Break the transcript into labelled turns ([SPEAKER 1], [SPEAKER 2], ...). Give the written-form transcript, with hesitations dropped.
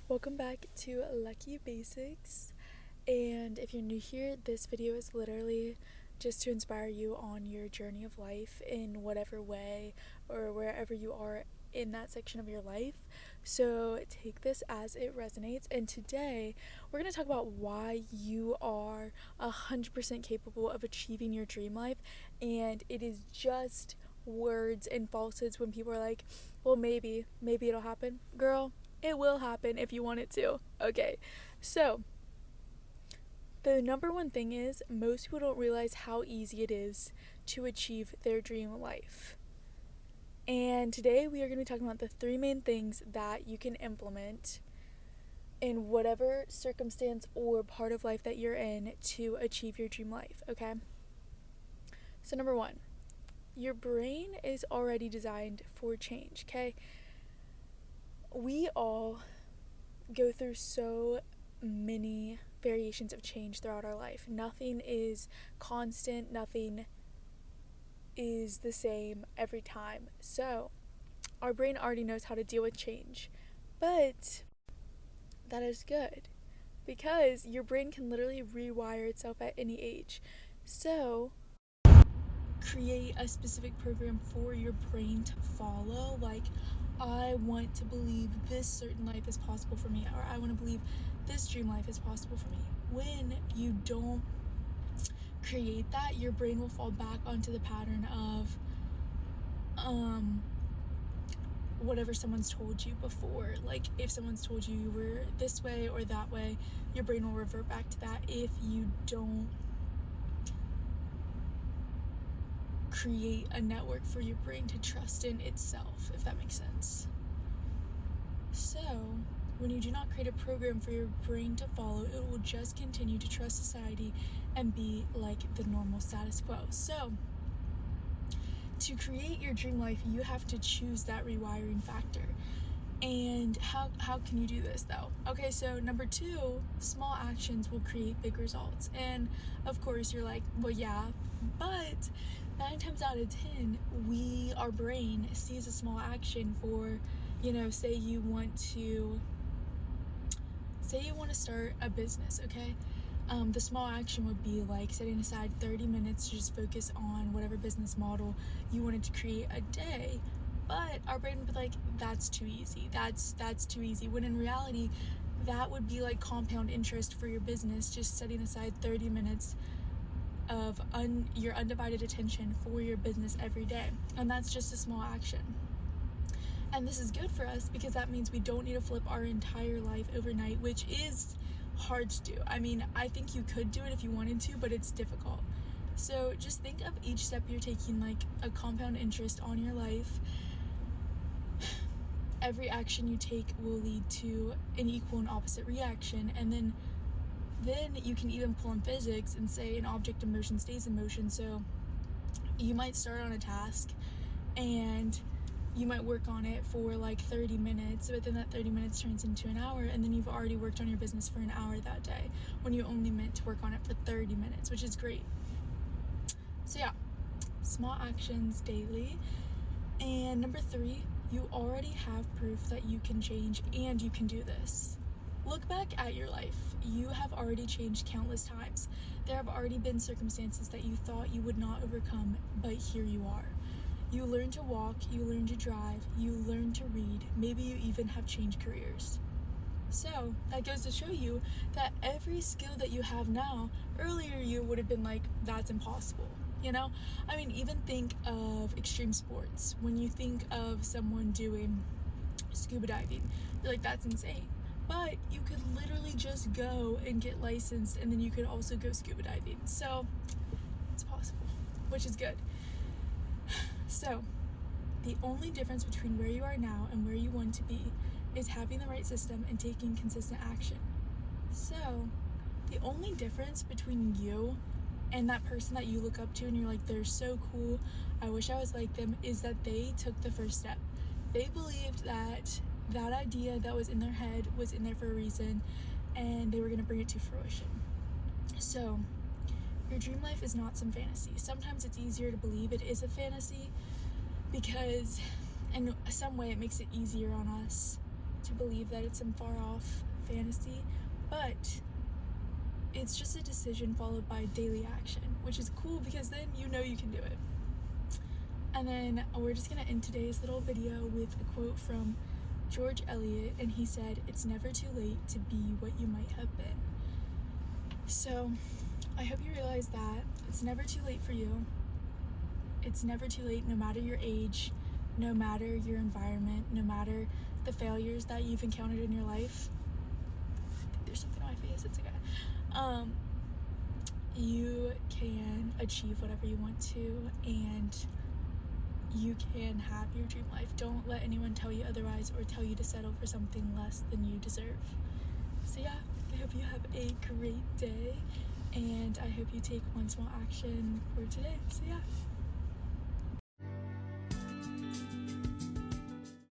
[SPEAKER 1] Welcome back to Lucky Basics, and if you're new here, this video is literally just to inspire you on your journey of life in whatever way or wherever you are in that section of your life. So take this as it resonates, and today we're going to talk about why you are 100% capable of achieving your dream life, and it is just words and falsehoods when people are like, well, maybe it'll happen. Girl, it will happen if you want it to. Okay, so the number one thing is most people don't realize how easy it is to achieve their dream life. And today we are going to be talking about the three main things that you can implement in whatever circumstance or part of life that you're in to achieve your dream life, okay? So number one, your brain is already designed for change, okay? We all go through so many variations of change throughout our life. Nothing is constant, nothing is the same every time. So, our brain already knows how to deal with change. But that is good because your brain can literally rewire itself at any age. So, create a specific program for your brain to follow, like I want to believe this certain life is possible for me, or I want to believe this dream life is possible for me. When you don't create that, your brain will fall back onto the pattern of whatever someone's told you before. Like if someone's told you you were this way or that way, your brain will revert back to that if you don't create a network for your brain to trust in itself, if that makes sense. So, when you do not create a program for your brain to follow, it will just continue to trust society and be like the normal status quo. So, to create your dream life, you have to choose that rewiring factor. And how can you do this though? Okay, so number two, small actions will create big results. And of course you're like, well, yeah, but 9 times out of 10, our brain sees a small action for, say you want to start a business, okay? The small action would be like setting aside 30 minutes to just focus on whatever business model you wanted to create a day. But our brain would be like, that's too easy. That's too easy. When in reality, that would be like compound interest for your business, just setting aside 30 minutes of your undivided attention for your business every day. And that's just a small action. And this is good for us because that means we don't need to flip our entire life overnight, which is hard to do. I mean, I think you could do it if you wanted to, but it's difficult. So just think of each step you're taking like a compound interest on your life. Every action you take will lead to an equal and opposite reaction, and then you can even pull in physics and say an object in motion stays in motion. So you might start on a task and you might work on it for like 30 minutes, but then that 30 minutes turns into an hour, and then you've already worked on your business for an hour that day when you only meant to work on it for 30 minutes, which is great. So yeah, small actions daily. And number three, you already have proof that you can change and you can do this. Look back at your life. You have already changed countless times. There have already been circumstances that you thought you would not overcome, but here you are. You learned to walk, you learned to drive, you learned to read, maybe you even have changed careers. So that goes to show you that every skill that you have now, earlier you would have been like, that's impossible. I mean, even think of extreme sports. When you think of someone doing scuba diving, you're like, that's insane. But you could literally just go and get licensed, and then you could also go scuba diving. So it's possible, which is good. So the only difference between where you are now and where you want to be is having the right system and taking consistent action. So the only difference between you and that person that you look up to and you're like, they're so cool, I wish I was like them, is that they took the first step. They believed that idea that was in their head was in there for a reason, and they were going to bring it to fruition. So your dream life is not some fantasy. Sometimes it's easier to believe it is a fantasy because in some way it makes it easier on us to believe that it's some far off fantasy, but it's just a decision followed by daily action, which is cool because then you know you can do it. And then we're just gonna end today's little video with a quote from George Eliot, and he said, "It's never too late to be what you might have been." So I hope you realize that it's never too late for you. It's never too late, no matter your age, no matter your environment, no matter the failures that you've encountered in your life. I think there's something on my face, it's okay. You can achieve whatever you want to, and you can have your dream life. Don't let anyone tell you otherwise or tell you to settle for something less than you deserve. So yeah, I hope you have a great day, and I hope you take one small action for today. So yeah.